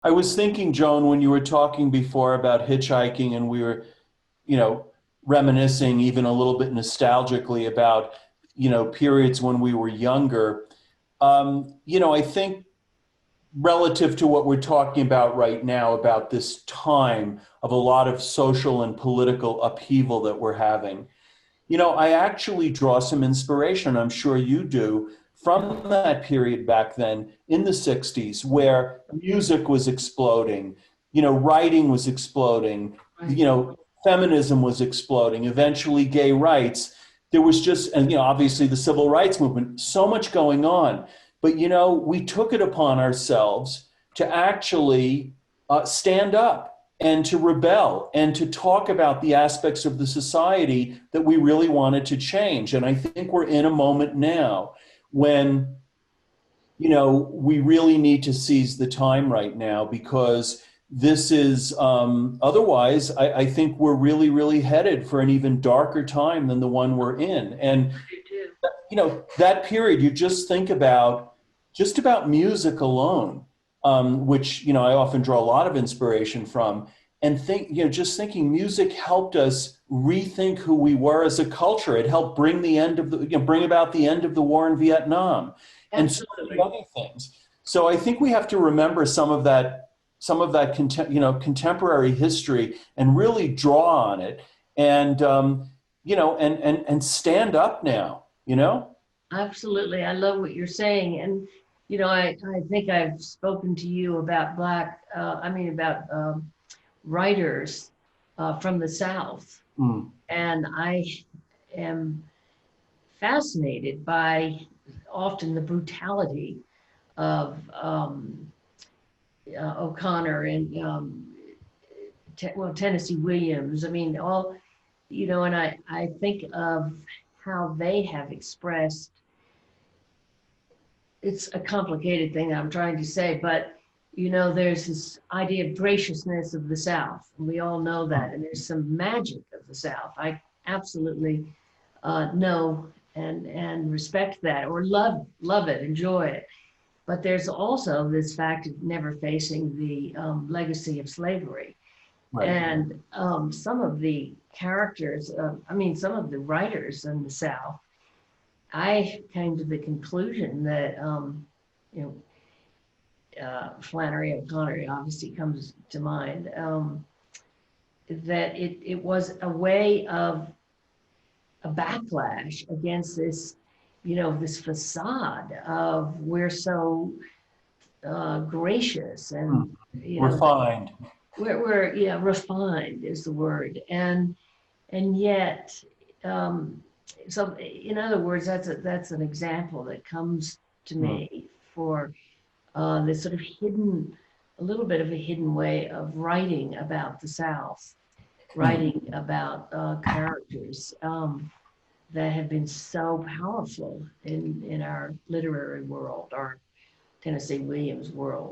I was thinking, Joan, when you were talking before about hitchhiking and we were, you know, reminiscing even a little bit nostalgically about, periods when we were younger. I think relative to what we're talking about right now, about this time of a lot of social and political upheaval that we're having, I actually draw some inspiration, I'm sure you do, from that period back then in the 60s where music was exploding, writing was exploding, Right. feminism was exploding, eventually gay rights. There was just, and obviously the civil rights movement, so much going on. But, we took it upon ourselves to actually stand up and to rebel and to talk about the aspects of the society that we really wanted to change. And I think we're in a moment now when, we really need to seize the time right now because this is, otherwise, I think we're really, really headed for an even darker time than the one we're in. And, I do too. that period, you just about music alone, which I often draw a lot of inspiration from, and think just thinking music helped us rethink who we were as a culture. It helped bring about the end of the war in Vietnam, and so many Absolutely. other things. So I think we have to remember some of that contemporary history and really draw on it, and and stand up now. Absolutely. I love what you're saying. And, I think I've spoken to you about about writers from the South. Mm. And I am fascinated by often the brutality of O'Connor and Tennessee Williams. I mean, and I think of how they have expressed. It's a complicated thing that I'm trying to say, but there's this idea of graciousness of the South, and we all know that, and there's some magic of the South. I absolutely know and respect that, or love it, enjoy it. But there's also this fact of never facing the legacy of slavery. Right. And some of the characters, some of the writers in the South, I came to the conclusion that, you Flannery O'Connor obviously comes to mind, that it was a way of a backlash against this, this facade of we're so gracious Mm. and, Refined. we're yeah, refined is the word. And yet, um, so in other words, that's an example that comes to Mm. me for this sort of hidden, a little bit of a hidden way of writing about the South, Mm. writing about characters that have been so powerful in our literary world, our Tennessee Williams world.